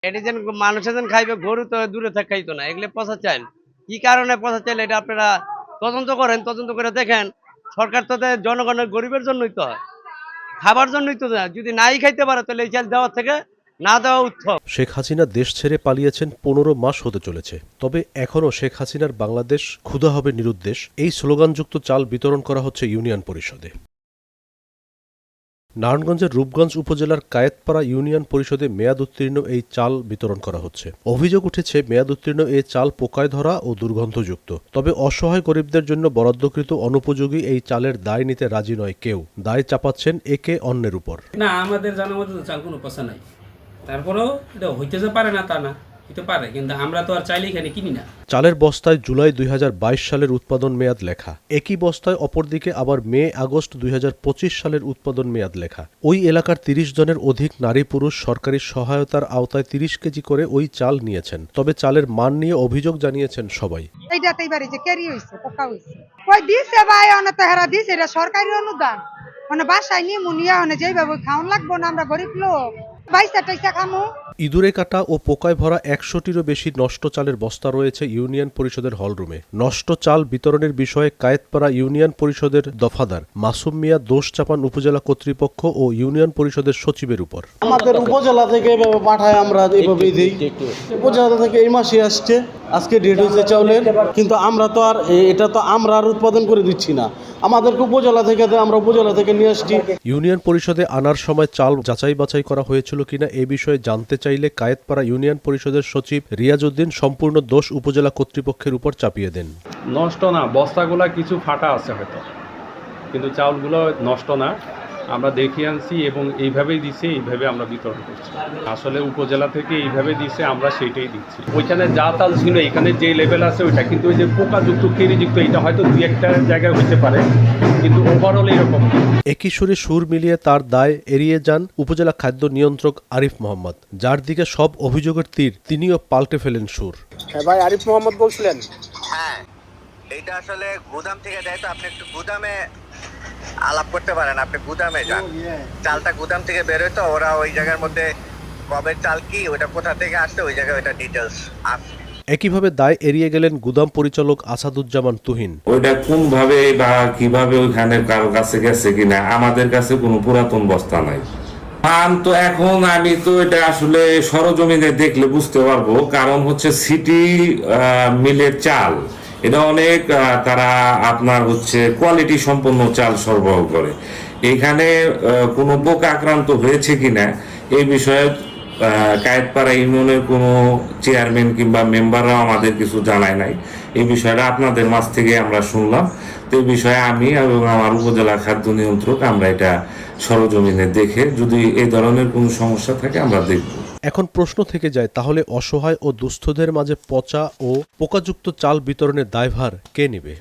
এটা যেন মানুষে যেন খাইবে, গরু তো দূরে থেকে খাইতো না, এগুলো পচা চাল। কি কারণে পচা চাল এটা আপনারা তদন্ত করেন, তদন্ত করে দেখেন। সরকার তো জনগণের গরিবের জন্যই তো হয়, খাবার জন্যই তো দেয়। যদি নাই খাইতে পারে তাহলে এই চাল দেওয়ার থেকে না দেওয়া উত্তম। শেখ হাসিনা দেশ ছেড়ে পালিয়েছেন 15 মাস হতে চলেছে, তবে এখনও শেখ হাসিনার বাংলাদেশ ক্ষুধা হবে নিরুদ্দেশ এই স্লোগানযুক্ত চাল বিতরণ করা হচ্ছে ইউনিয়ন পরিষদে। নারায়ণগঞ্জের রূপগঞ্জ উপজেলার কায়েতপাড়া ইউনিয়ন পরিষদে মেয়াদ উত্তীর্ণ এই চাল বিতরণ করা হচ্ছে। অভিযোগ উঠেছে মেয়াদ উত্তীর্ণ এই চাল পোকায় ধরা ও দুর্গন্ধযুক্ত। তবে অসহায় গরিবদের জন্য বরাদ্দকৃত অনুপযোগী এই চালের দায় নিতে রাজি নয় কেউ। দায় চাপাচ্ছেন একে অন্যের উপর। না, আমাদের জানার মধ্যে তো চাল কোনো পচা নাই। তারপরেও এটা হইতে যে পারে না তা না, হইতে পারে, কিন্তু আমরা তো আর চাইলে এখানে কিনি না। চালের বস্তায় জুলাই 2022 সালের উৎপাদন মেয়াদ লেখা, একই বস্তায় অপরদিকে আবার মে আগস্ট 2025 সালের উৎপাদন মেয়াদ লেখা। ওই এলাকার 30 জনের অধিক নারী পুরুষ সরকারি সহায়তার আওতায় 30 কেজি করে ওই চাল নিয়েছেন। তবে চালের মান নিয়ে অভিযোগ জানিয়েছেন সবাই। এইটাতেই বাড়ি যে কেরি হইছে, পোকা হইছে, কই দিছে ভাই, অনে তো হেরা দিছে, এটা সরকারি অনুদান, মানে বাসায় নিয়ে মুনিয়া অনে যেভাবে খাওন লাগবো না, আমরা গরিব লোক, বাইসা টাইসা খামু। ইঁদুরে কাটা ও পোকায় ভরা 100টিরও বেশি নষ্ট চালের বস্তা রয়েছে ইউনিয়ন পরিষদের হলরুমে। নষ্ট চাল বিতরণের বিষয়ে কায়েতপাড়া ইউনিয়ন পরিষদের দফাদার মাসুম মিয়া দোষ চাপান উপজেলা কর্তৃপক্ষ ও ইউনিয়ন পরিষদের সচিবের উপর। আমাদের উপজেলা থেকে এভাবে পাঠায়, আমরা এভাবেই দিই। উপজেলা থেকে এই মাসে আসছে, আজকে ডেট হয়েছে চাউলের, কিন্তু আমরা তো আর এটা তো আমরা আর উৎপাদন করে দিচ্ছি না, আমাদেরকে উপজেলা থেকে দেয়, আমরা উপজেলা থেকে নিয়ে আসছি। ইউনিয়ন পরিষদে আনার সময় চাল যাচাই বাছাই করা হয়েছিল কিনা এ বিষয়ে জানতে চাইলে কায়েতপাড়া ইউনিয়ন পরিষদের সচিব রিয়াজউদ্দিন সম্পূর্ণ দোষ উপজেলা কর্তৃপক্ষের উপর চাপিয়ে দেন। নষ্ট না, বস্তাগুলা কিছু ফাটা আছে হয়তো, কিন্তু চাউলগুলো নষ্ট না। আমরা দেখিয়ে আনছি এবং এইভাবেই দিছে, এইভাবে আমরা বিতরণ করছি। আসলে উপজেলা থেকে এইভাবে দিছে, আমরা সেইটাই দিচ্ছি। ওইখানে যা চাল ছিল এখানে যে লেভেল আছে ওইটা, কিন্তু ওই যে পোকাযুক্ত কেরিযুক্ত এটা হয়তো দুই একটা জায়গায় হইতে পারে, কিন্তু ওভারঅল এরকম। একই সুরে সুর মিলিয়ে তার দায় এড়িয়ে যান উপজেলা খাদ্য নিয়ন্ত্রক আরিফ মোহাম্মদ, যার দিকে সব অভিযোগের তীর তিনিও পাল্টে ফেলেন সুর। হ্যাঁ ভাই, আরিফ মোহাম্মদ বলছিলেন? হ্যাঁ, এটা আসলে গুদাম থেকে দেয়, তো আপনি একটু গুদামে আলাপ করতে পারেন, আপনি গুদামে যান। চালটা গুদাম থেকে বেরোয়, তো ওরা ওই জায়গার মধ্যে কবের চাল কি, ওটা কোথা থেকে আসছে, ওই জায়গায় ওইটা ডিটেলস আছে। একইভাবে দায় এড়িয়ে গেলেন গুদাম পরিচালক আসাদুজ্জামান তুহিন। ওইটা কোন ভাবে বা কিভাবে ওইখানে কারো কাছে গেছে কিনা, আমাদের কাছে কোনো পুরাতন বস্তা নাই। তো এখন আমি তো এটা আসলে সরজমিনে দেখলে বুঝতে পারবো, কারণ হচ্ছে সিটি মিলের চাল, এটা অনেক তারা আপনার হচ্ছে কোয়ালিটি সম্পন্ন চাল সরবরাহ করে। এখানে কোনো পোকা আক্রান্ত হয়েছে কিনা এই বিষয়ে কায়েতপাড়া ইউনিয়নের কোনো চেয়ারম্যান কিংবা মেম্বাররাও আমাদের কিছু জানায় নাই। এই বিষয়টা আপনাদের মাঝ থেকে আমরা শুনলাম। তো এই বিষয়ে আমি এবং আমার উপজেলা খাদ্য নিয়ন্ত্রক আমরা এটা সরজমিনে দেখে যদি এই ধরনের কোনো সমস্যা থাকে আমরা দেখব। এখন প্রশ্ন থেকে যায়, তাহলে অসহায় ও দুস্থদের মাঝে পচা ও পোকাযুক্ত চাল বিতরণের দায়ভার কে নেবে?